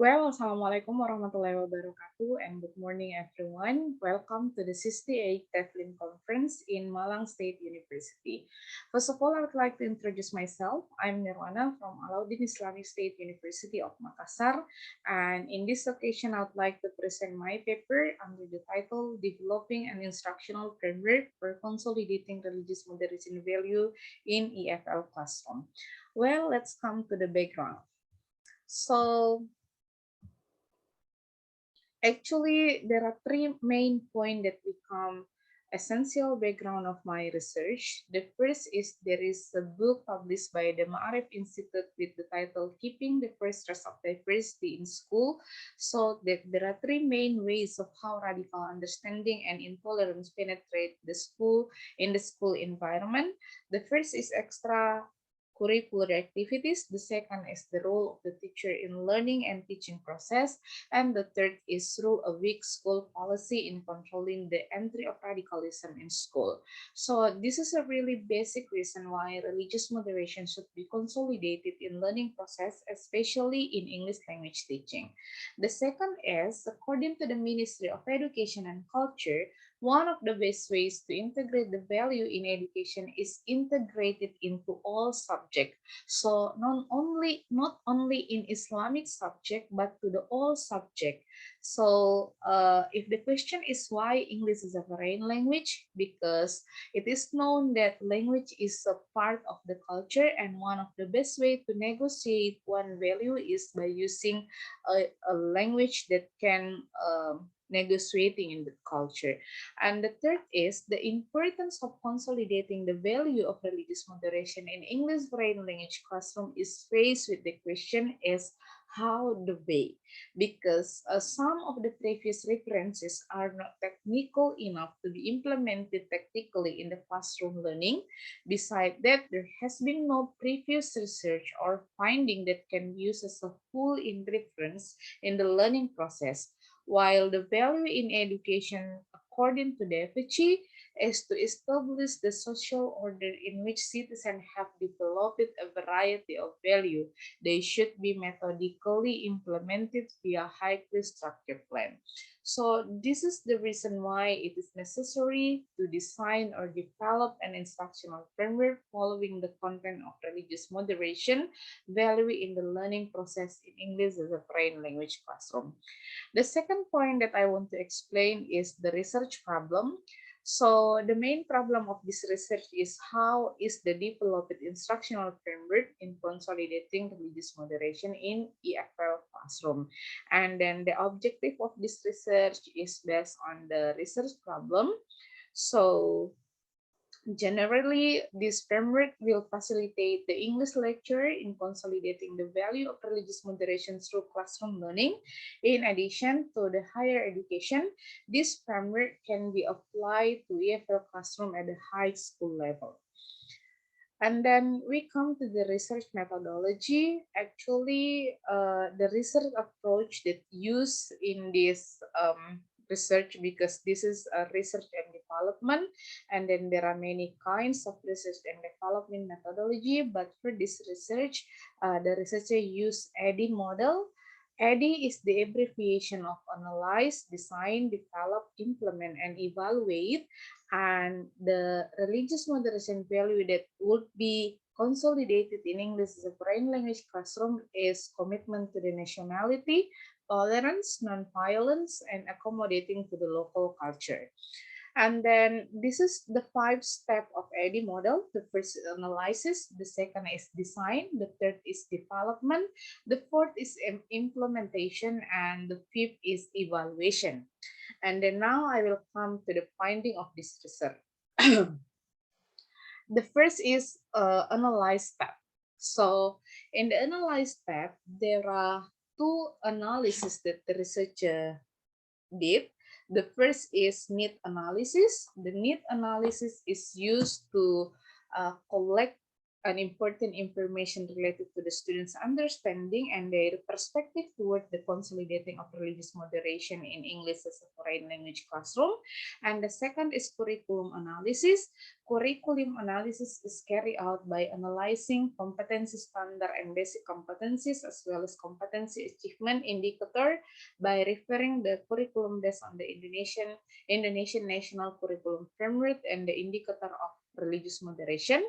Assalamualaikum warahmatullahi wabarakatuh, and good morning, everyone. Welcome to the 68th TEFLIN Conference in Malang State University. First of all, I would like to introduce myself. I'm Nirwana from Alauddin Islamic State University of Makassar, and in this occasion, I would like to present my paper under the title Developing an Instructional Framework for Consolidating Religious Moderation Value in EFL Classroom. Well, let's come to the background. So, actually, there are three main points that become essential background of my research. The first is there is a book published by the Ma'arif Institute with the title Keeping the First Trust of Diversity in School. So that there are three main ways of how radical understanding and intolerance penetrate the school in the school environment. The first is extra curricular activities. The second is the role of the teacher in learning and teaching process. And the third is through a weak school policy in controlling the entry of radicalism in school. So this is a really basic reason why religious moderation should be consolidated in learning process, especially in English language teaching. The second is, according to the Ministry of Education and Culture, one of the best ways to integrate the value in education is integrated into all subjects. So not only in Islamic subject, but to the all subject. So if the question is why English is a foreign language, because it is known that language is a part of the culture, and one of the best way to negotiate one value is by using a language that can negotiating in the culture. And the third is the importance of consolidating the value of religious moderation in English foreign language classroom is faced with the question is how the way, because some of the previous references are not technical enough to be implemented tactically in the classroom learning. Besides that, there has been no previous research or finding that can be used as a full in reference in the learning process. While the value in education, according to the FHE, is to establish the social order in which citizens have developed a variety of value. They should be methodically implemented via highly structured plan. So this is the reason why it is necessary to design or develop an instructional framework following the content of religious moderation value in the learning process in English as a foreign language classroom. The second point that I want to explain is the research problem. So the main problem of this research is how is the developed instructional framework in consolidating religious moderation in EFL classroom. And then the objective of this research is based on the research problem. So generally, this framework will facilitate the English lecturer in consolidating the value of religious moderation through classroom learning. In addition to the higher education, this framework can be applied to EFL classroom at the high school level. And then we come to the research methodology. Actually, the research approach that used in this research, because this is a research and development, and then there are many kinds of research and development methodology. But for this research, the researcher used ADDIE model. ADDIE is the abbreviation of analyze, design, develop, implement, and evaluate. And the religious moderation value that would be consolidated in English as a foreign language classroom is commitment to the nationality, tolerance, non-violence, and accommodating to the local culture. And then this is the 5 step of ADDIE model. The first is analysis, the second is design, the third is development, the fourth is implementation, and the fifth is evaluation. And then now I will come to the finding of this research. The first is analyze step. So in the analyze step, there are two analyses that the researcher did. The first is need analysis. The need analysis is used to collect an important information related to the students' understanding and their perspective toward the consolidating of religious moderation in English as a foreign language classroom. And the second is curriculum analysis. Curriculum analysis is carried out by analyzing competency standard and basic competencies as well as competency achievement indicator by referring the curriculum based on the Indonesian National Curriculum Framework and the indicator of religious moderation.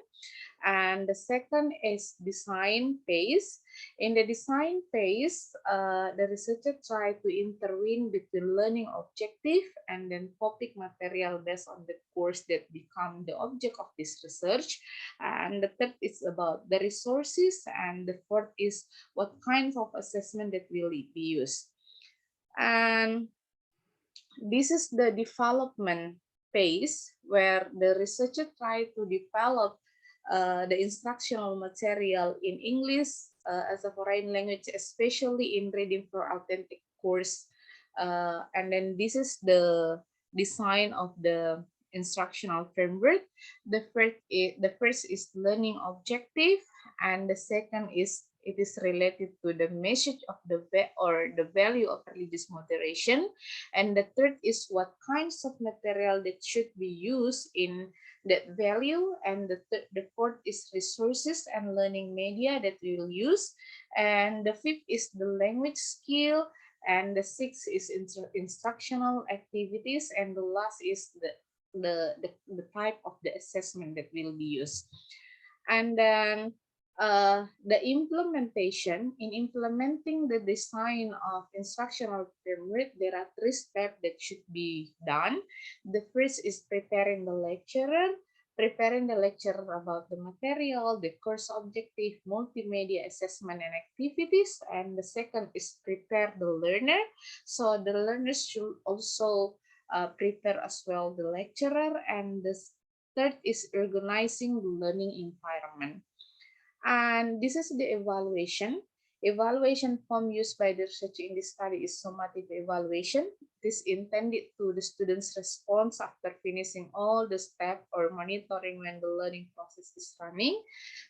And the second is design phase. In the design phase, the researcher try to intervene between learning objective and then topic material based on the course that become the object of this research. And the third is about the resources, and the fourth is what kinds of assessment that will be used. And this is the development phase where the researcher try to develop the instructional material in English as a foreign language, especially in reading for authentic course. And then this is the design of the instructional framework. The first is learning objective, and the second is it is related to the message of the value of religious moderation, and the third is what kinds of material that should be used in that value, and the fourth is resources and learning media that we will use, and the fifth is the language skill, and the sixth is instructional activities, and the last is the type of the assessment that will be used. And then the implementation, in implementing the design of instructional framework, there are 3 steps that should be done. The first is preparing the lecturer about the material, the course objective, multimedia assessment and activities. And the second is prepare the learner. So the learners should also prepare as well the lecturer. And the third is organizing the learning environment. And this is the evaluation. Evaluation form used by the researcher in this study is summative evaluation. It is intended to the student's response after finishing all the steps or monitoring when the learning process is running.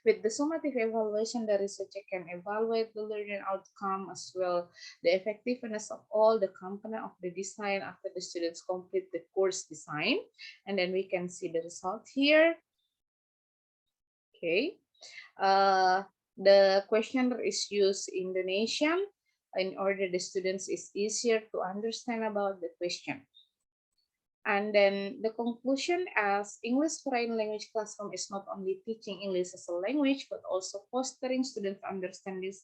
With the summative evaluation, the researcher can evaluate the learning outcome as well the effectiveness of all the component of the design after the students complete the course design. And then we can see the result here. Okay. The questionnaire is used in Indonesian in order the students is easier to understand about the question. And then the conclusion as English foreign language classroom is not only teaching English as a language, but also fostering students' understanding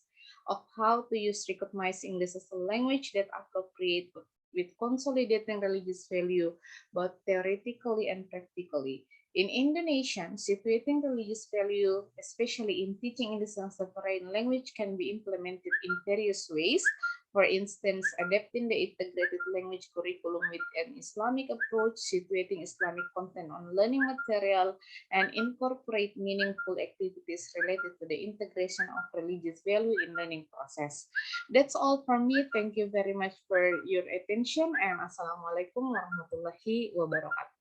of how to use recognized English as a language that appropriate with consolidating religious value, both theoretically and practically. In Indonesian, situating religious value, especially in teaching English as a foreign language, can be implemented in various ways. For instance, adapting the integrated language curriculum with an Islamic approach, situating Islamic content on learning material, and incorporate meaningful activities related to the integration of religious value in learning process. That's all from me. Thank you very much for your attention, and Assalamualaikum warahmatullahi wabarakatuh.